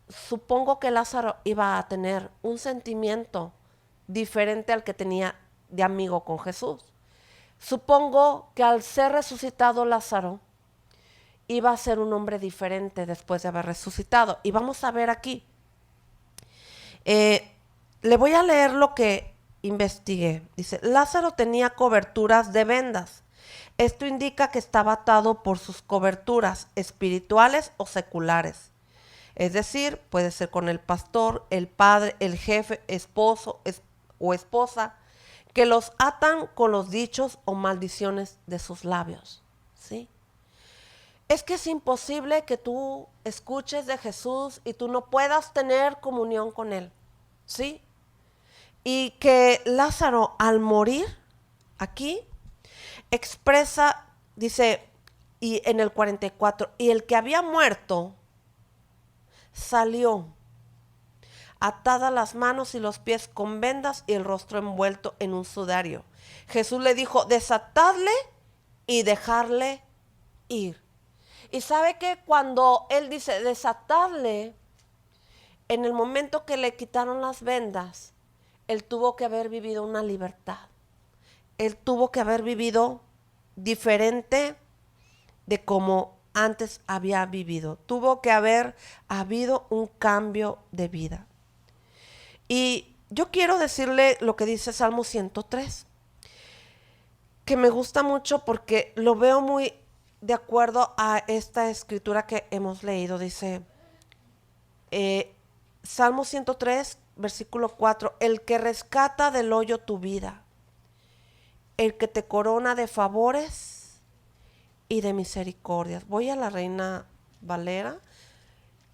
supongo que Lázaro iba a tener un sentimiento diferente al que tenía de amigo con Jesús. Supongo que al ser resucitado Lázaro, iba a ser un hombre diferente después de haber resucitado. Y vamos a ver aquí. Le voy a leer lo que investigué. Dice, Lázaro tenía coberturas de vendas. Esto indica que estaba atado por sus coberturas espirituales o seculares. Es decir, puede ser con el pastor, el padre, el jefe, esposo o esposa, que los atan con los dichos o maldiciones de sus labios. ¿Sí? Es que es imposible que tú escuches de Jesús y tú no puedas tener comunión con Él. ¿Sí? Y que Lázaro al morir aquí expresa, dice, y en el 44, y el que había muerto salió atada las manos y los pies con vendas y el rostro envuelto en un sudario. Jesús le dijo, desatadle y dejarle ir. Y sabe que cuando él dice desatadle, en el momento que le quitaron las vendas, él tuvo que haber vivido una libertad. Él tuvo que haber vivido diferente de como antes había vivido. Tuvo que haber habido un cambio de vida. Y yo quiero decirle lo que dice Salmo 103, que me gusta mucho porque lo veo muy de acuerdo a esta escritura que hemos leído. Dice, Salmo 103, versículo 4, el que rescata del hoyo tu vida, el que te corona de favores y de misericordias. Voy a la Reina Valera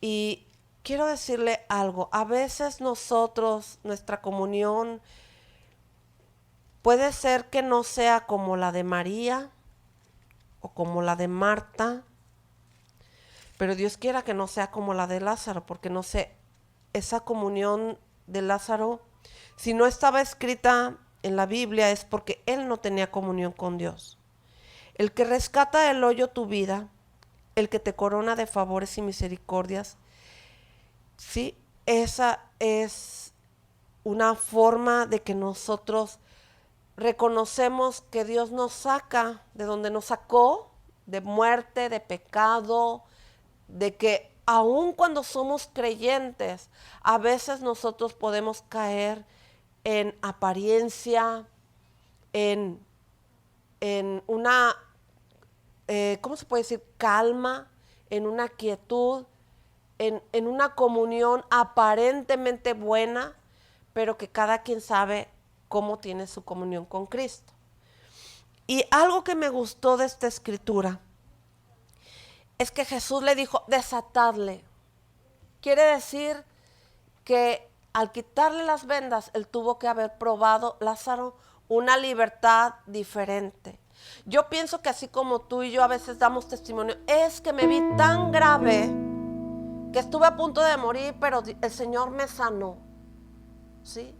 y quiero decirle algo. A veces nosotros, nuestra comunión puede ser que no sea como la de María o como la de Marta, pero Dios quiera que no sea como la de Lázaro, porque no sé, esa comunión de Lázaro, si no estaba escrita en la Biblia es porque él no tenía comunión con Dios. El que rescata del hoyo tu vida, el que te corona de favores y misericordias, sí, esa es una forma de que nosotros reconocemos que Dios nos saca de donde nos sacó, de muerte, de pecado, de que aun cuando somos creyentes, a veces nosotros podemos caer en apariencia, en una, ¿cómo se puede decir? Calma, en una quietud, en una comunión aparentemente buena, pero que cada quien sabe cómo tiene su comunión con Cristo. Y algo que me gustó de esta escritura es que Jesús le dijo, desatadle. Quiere decir que al quitarle las vendas, él tuvo que haber probado, Lázaro, una libertad diferente. Yo pienso que así como tú y yo a veces damos testimonio, es que me vi tan grave que estuve a punto de morir, pero el Señor me sanó. ¿Sí?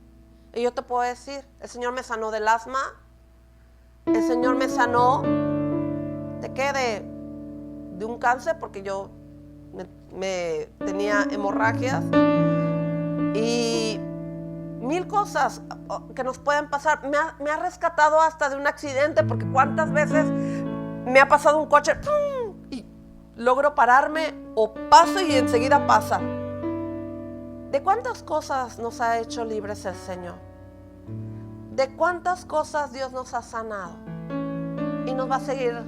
Y yo te puedo decir, el Señor me sanó del asma, el Señor me sanó de qué, de un cáncer, porque yo me tenía hemorragias y mil cosas que nos pueden pasar. Me ha rescatado hasta de un accidente, porque cuántas veces me ha pasado un coche ¡pum! Y logro pararme o paso y enseguida pasa. ¿De cuántas cosas nos ha hecho libres el Señor? ¿De cuántas cosas Dios nos ha sanado? Y nos va a seguir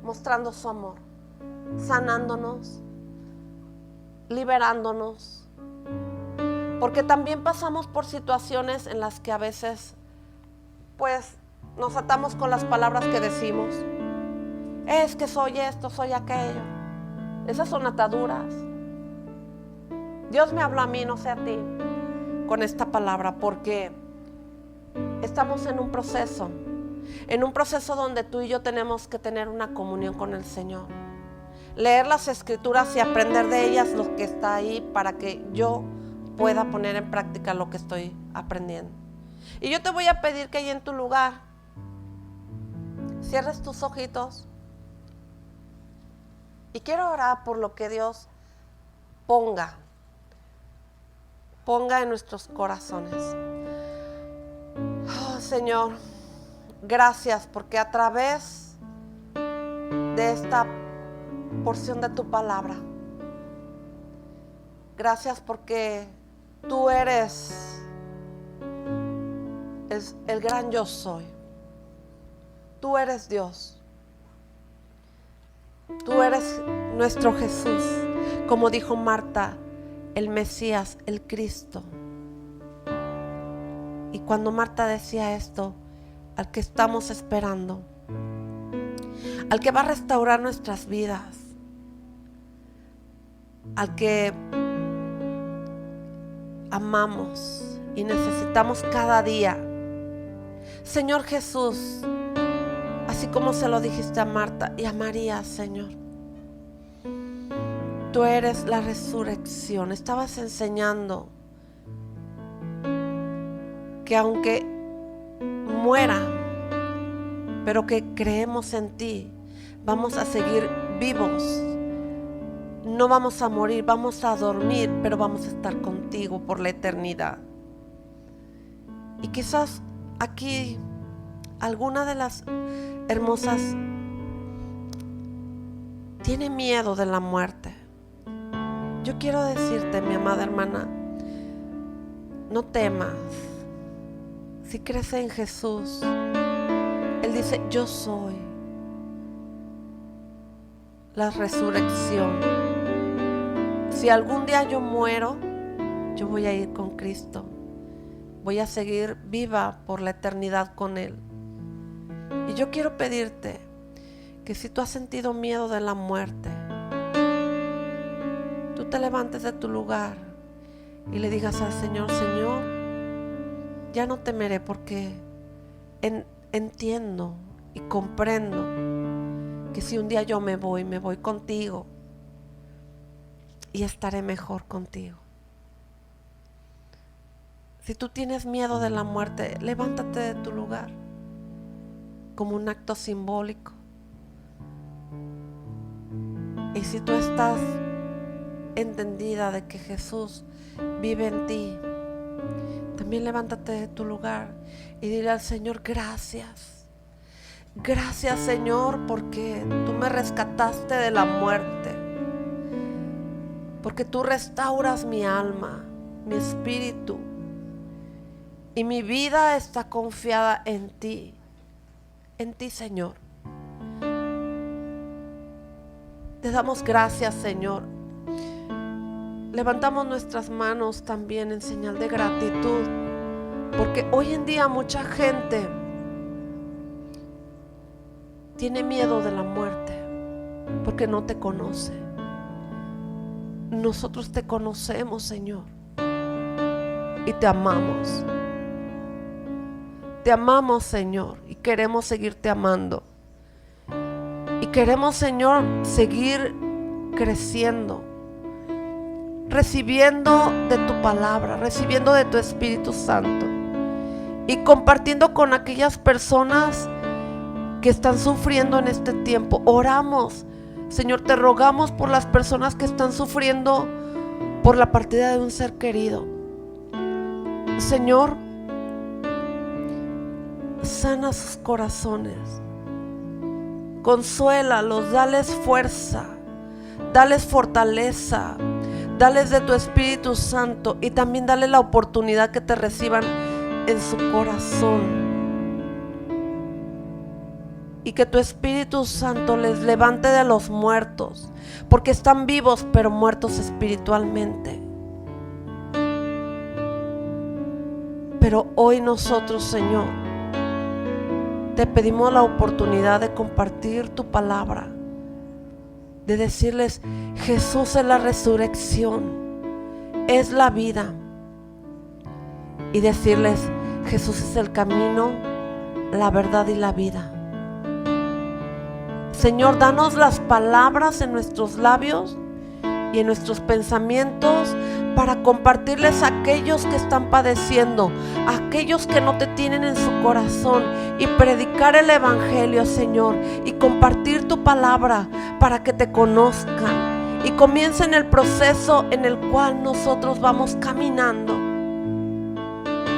mostrando su amor, sanándonos, liberándonos. Porque también pasamos por situaciones en las que a veces, pues, nos atamos con las palabras que decimos. Es que soy esto, soy aquello. Esas son ataduras. Dios me habló a mí, no sé a ti, con esta palabra, porque estamos en un proceso donde tú y yo tenemos que tener una comunión con el Señor. Leer las escrituras y aprender de ellas lo que está ahí para que yo pueda poner en práctica lo que estoy aprendiendo. Y yo te voy a pedir que ahí en tu lugar cierres tus ojitos y quiero orar por lo que Dios ponga en nuestros corazones. Oh, Señor, gracias porque a través de esta porción de tu palabra, gracias porque tú eres el gran yo soy. Tú eres Dios. Tú eres nuestro Jesús, como dijo Marta, el Mesías, el Cristo. Y cuando Marta decía esto, al que estamos esperando, al que va a restaurar nuestras vidas, al que amamos y necesitamos cada día. Señor Jesús, así como se lo dijiste a Marta y a María, Señor, tú eres la resurrección. Estabas enseñando que aunque muera, pero que creemos en ti, vamos a seguir vivos. No vamos a morir, vamos a dormir, pero vamos a estar contigo por la eternidad. Y quizás aquí alguna de las hermosas tiene miedo de la muerte. Yo quiero decirte, mi amada hermana, no temas. Si crees en Jesús, Él dice, yo soy la resurrección. Si algún día yo muero, yo voy a ir con Cristo. Voy a seguir viva por la eternidad con Él. Y yo quiero pedirte que si tú has sentido miedo de la muerte, tú te levantes de tu lugar y le digas al Señor, Señor, ya no temeré porque entiendo y comprendo que si un día yo me voy contigo y estaré mejor contigo. Si tú tienes miedo de la muerte, levántate de tu lugar como un acto simbólico. Y si tú estás entendida de que Jesús vive en ti, también levántate de tu lugar y dile al Señor, gracias. Gracias, Señor, porque tú me rescataste de la muerte. Porque tú restauras mi alma, mi espíritu. Y mi vida está confiada en ti, Señor. Te damos gracias, Señor. Levantamos nuestras manos también en señal de gratitud, porque hoy en día mucha gente tiene miedo de la muerte, porque no te conoce. Nosotros te conocemos, Señor, y te amamos. Te amamos, Señor, y queremos seguirte amando. Y queremos, Señor, seguir creciendo, recibiendo de tu palabra, recibiendo de tu Espíritu Santo y compartiendo con aquellas personas que están sufriendo en este tiempo. Oramos, Señor, te rogamos por las personas que están sufriendo por la partida de un ser querido. Señor, sana sus corazones, consuélalos, dales fuerza, dales fortaleza, dales de tu Espíritu Santo y también dale la oportunidad que te reciban en su corazón. Y que tu Espíritu Santo les levante de los muertos, porque están vivos pero muertos espiritualmente. Pero hoy nosotros, Señor, te pedimos la oportunidad de compartir tu palabra, de decirles, Jesús es la resurrección, es la vida. Y decirles, Jesús es el camino, la verdad y la vida. Señor, danos las palabras en nuestros labios y en nuestros pensamientos para compartirles a aquellos que están padeciendo, a aquellos que no te tienen en su corazón, y predicar el Evangelio, Señor, y compartir tu palabra para que te conozcan y comiencen el proceso en el cual nosotros vamos caminando.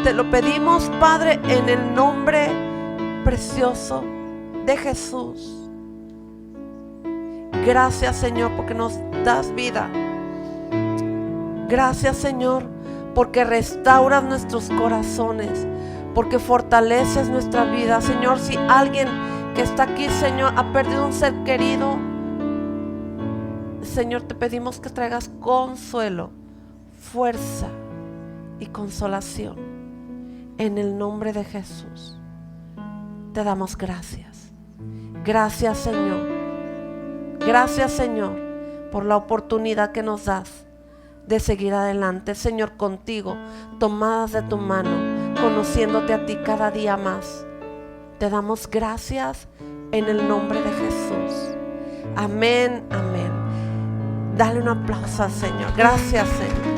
Te lo pedimos, Padre, en el nombre precioso de Jesús. Gracias, Señor, porque nos das vida. Gracias, Señor, porque restauras nuestros corazones, porque fortaleces nuestra vida. Señor, si alguien que está aquí, Señor, ha perdido un ser querido, Señor, te pedimos que traigas consuelo, fuerza y consolación. En el nombre de Jesús, te damos gracias. Gracias, Señor. Gracias, Señor, por la oportunidad que nos das de seguir adelante, Señor, contigo, tomadas de tu mano, conociéndote a ti cada día más. Te damos gracias en el nombre de Jesús. Amén, amén. Dale un aplauso al Señor. Gracias, Señor.